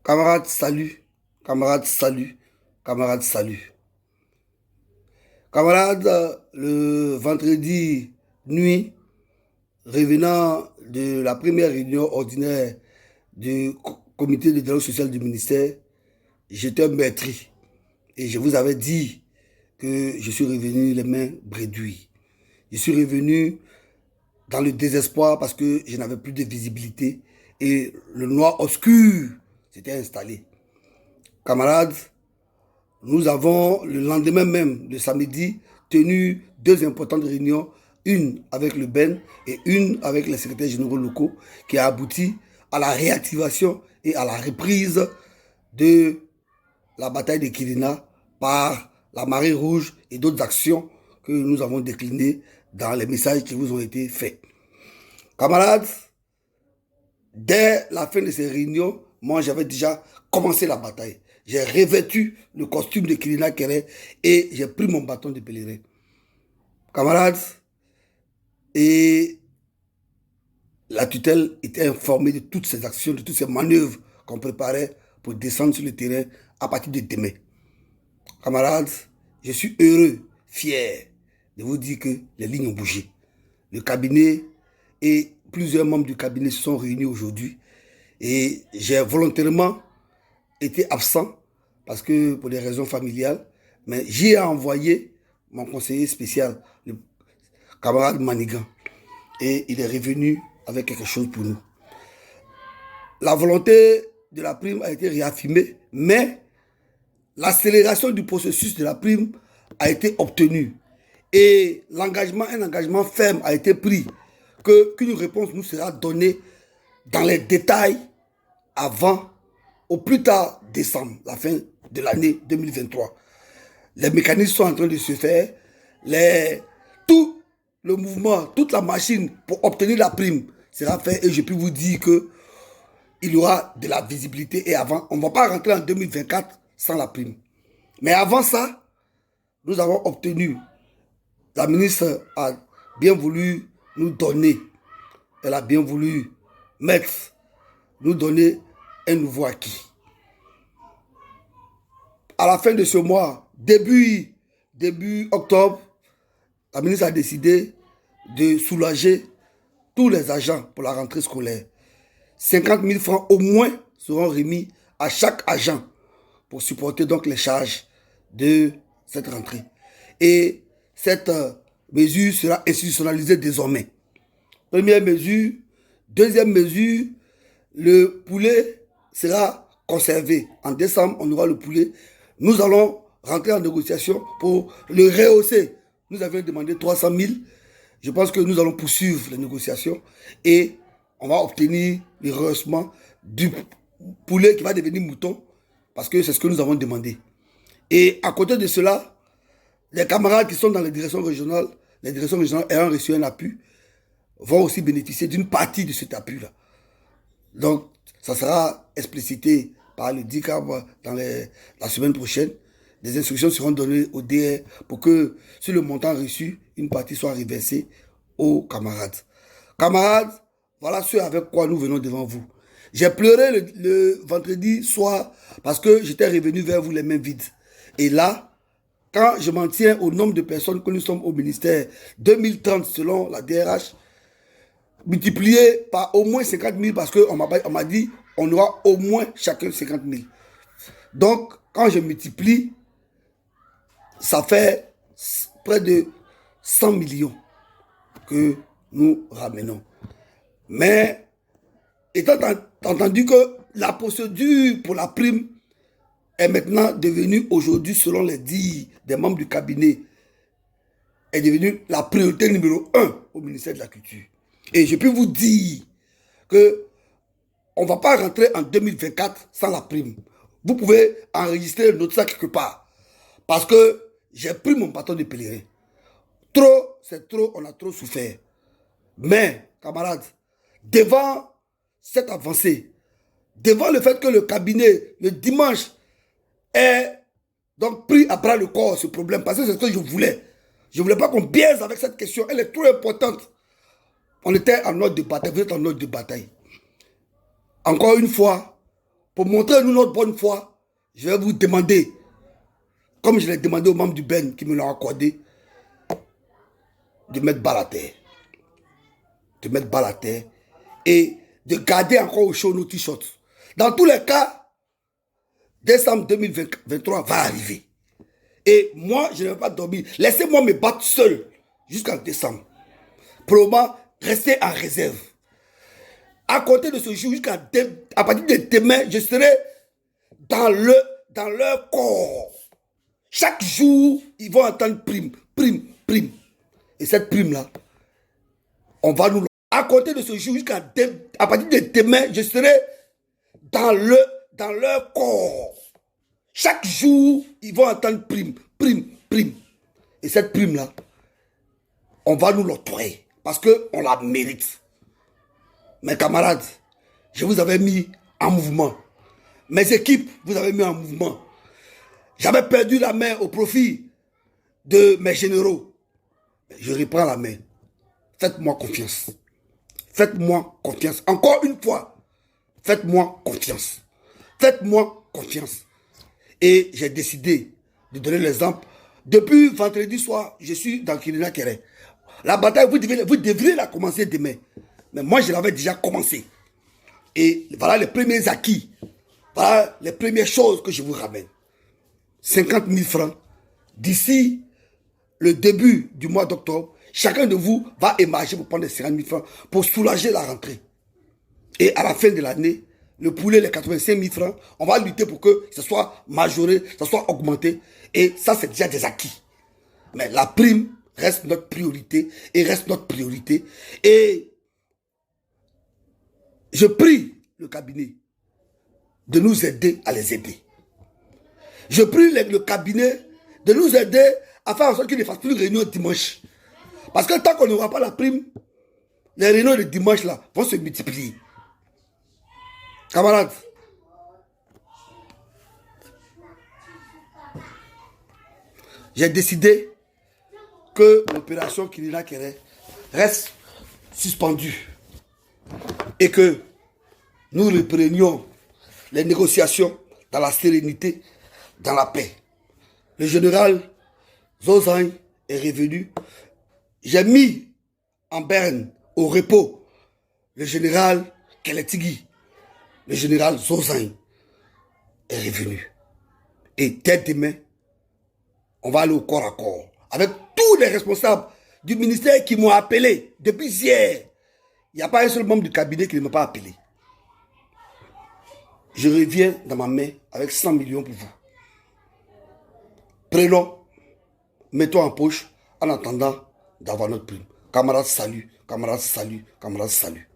Camarades, salut. Camarades, salut. Camarades, salut. Camarades, le vendredi nuit, revenant de la première réunion ordinaire du comité de dialogue social du ministère, j'étais meurtri. Et je vous avais dit que je suis revenu les mains bredouilles. Je suis revenu dans le désespoir parce que je n'avais plus de visibilité et le noir obscur s'était installé. Camarades, nous avons le lendemain même, le samedi, tenu deux importantes réunions, une avec le BEN et une avec les secrétaires généraux locaux, qui a abouti à la réactivation et à la reprise de la bataille de Kidina par la Marée Rouge et d'autres actions que nous avons déclinées dans les messages qui vous ont été faits. Camarades, dès la fin de ces réunions, moi j'avais déjà commencé la bataille. J'ai revêtu le costume de Kilina Kéré et j'ai pris mon bâton de pèlerin. Camarades, et la tutelle était informée de toutes ces actions, de toutes ces manœuvres qu'on préparait pour descendre sur le terrain à partir de demain. Camarades, je suis heureux, fier de vous dire que les lignes ont bougé. Le cabinet et plusieurs membres du cabinet se sont réunis aujourd'hui et j'ai volontairement été absent parce que pour des raisons familiales, mais j'ai envoyé mon conseiller spécial, le camarade Manigan, et il est revenu avec quelque chose pour nous. La volonté de la prime a été réaffirmée, mais l'accélération du processus de la prime a été obtenue et un engagement ferme a été pris qu'une réponse nous sera donnée dans les détails avant, au plus tard décembre, la fin de l'année 2023. Les mécanismes sont en train de se faire, tout le mouvement, toute la machine pour obtenir la prime sera fait et je peux vous dire que il y aura de la visibilité et avant, on ne va pas rentrer en 2024 sans la prime. Mais avant ça, nous avons obtenu, la ministre a bien voulu nous donner, elle a bien voulu nous donner un nouveau acquis. À la fin de ce mois, début octobre, la ministre a décidé de soulager tous les agents pour la rentrée scolaire. 50 000 francs au moins seront remis à chaque agent pour supporter donc les charges de cette rentrée. Et cette mesure sera institutionnalisée désormais. Première mesure. Deuxième mesure, le poulet sera conservé. En décembre, on aura le poulet. Nous allons rentrer en négociation pour le rehausser. Nous avions demandé 300 000. Je pense que nous allons poursuivre les négociations et on va obtenir le rehaussement du poulet qui va devenir mouton parce que c'est ce que nous avons demandé. Et à côté de cela, les camarades qui sont dans les directions régionales ayant reçu un appui, vont aussi bénéficier d'une partie de cet appui-là. Donc, ça sera explicité par le DICAB dans la semaine prochaine. Des instructions seront données au DR pour que, sur le montant reçu, une partie soit reversée aux camarades. Camarades, voilà ce avec quoi nous venons devant vous. J'ai pleuré le vendredi soir parce que j'étais revenu vers vous les mains vides. Et là, quand je m'en tiens au nombre de personnes que nous sommes au ministère, 2030 selon la DRH, multiplié par au moins 50 000 parce qu'on m'a dit on aura au moins chacun 50 000. Donc, quand je multiplie, ça fait près de 100 millions que nous ramenons. Mais, étant entendu que la procédure pour la prime est maintenant devenue aujourd'hui, selon les dires des membres du cabinet, est devenue la priorité numéro 1 au ministère de la Culture. Et je peux vous dire qu'on ne va pas rentrer en 2024 sans la prime. Vous pouvez enregistrer notre ça quelque part. Parce que j'ai pris mon bâton de pèlerin. Trop, c'est trop, on a trop souffert. Mais, camarades, devant cette avancée, devant le fait que le cabinet, le dimanche, ait donc pris à bras le corps ce problème, parce que c'est ce que je voulais. Je ne voulais pas qu'on biaise avec cette question. Elle est trop importante. On était en ordre de bataille. Vous êtes en ordre de bataille. Encore une fois, pour montrer nous notre bonne foi, je vais vous demander, comme je l'ai demandé aux membres du Ben qui me l'ont accordé, de mettre balle à terre. De mettre balle à terre et de garder encore au chaud nos t-shirts. Dans tous les cas, décembre 2023 va arriver. Et moi, je ne vais pas dormir. Laissez-moi me battre seul jusqu'en décembre. Probablement, rester en réserve. À côté de ce jour, à partir de demain, je serai dans leur corps. Chaque jour, ils vont entendre prime, prime, prime. Et cette prime-là, on va nous... À côté de ce jour, à partir de demain, je serai dans leur corps. Chaque jour, ils vont entendre prime, prime, prime. Et cette prime-là, on va nous l'octroyer parce qu'on la mérite. Mes camarades, je vous avais mis en mouvement. Mes équipes, vous avez mis en mouvement. J'avais perdu la main au profit de mes généraux. Je reprends la main. Faites-moi confiance. Faites-moi confiance. Encore une fois, faites-moi confiance. Faites-moi confiance. Et j'ai décidé de donner l'exemple. Depuis vendredi soir, je suis dans Kirina Kéré. La bataille, vous devriez la commencer demain. Mais moi, je l'avais déjà commencé. Et voilà les premiers acquis. Voilà les premières choses que je vous ramène. 50 000 francs. D'ici le début du mois d'octobre, chacun de vous va émarger pour prendre les 50 000 francs pour soulager la rentrée. Et à la fin de l'année, le poulet, les 85 000 francs, on va lutter pour que ce soit majoré, ce soit augmenté. Et ça, c'est déjà des acquis. Mais la prime reste notre priorité et reste notre priorité. Et je prie le cabinet de nous aider à les aider. Je prie le cabinet de nous aider à faire en sorte qu'il ne fasse plus de réunion dimanche. Parce que tant qu'on n'aura pas la prime, les réunions de dimanche là vont se multiplier. Camarades, j'ai décidé que l'opération Kirina Kéré reste suspendue et que nous reprenions les négociations dans la sérénité, dans la paix. Le général Zozaï est revenu. J'ai mis en berne, au repos, le général Keletigui. Le général Zozaï est revenu. Et dès demain, on va aller au corps à corps avec tous les responsables du ministère qui m'ont appelé depuis hier. Il n'y a pas un seul membre du cabinet qui ne m'a pas appelé. Je reviens dans ma main avec 100 millions pour vous. Prenons, mettons en poche en attendant d'avoir notre prime. Camarades, salut, camarades, salut, camarades, salut.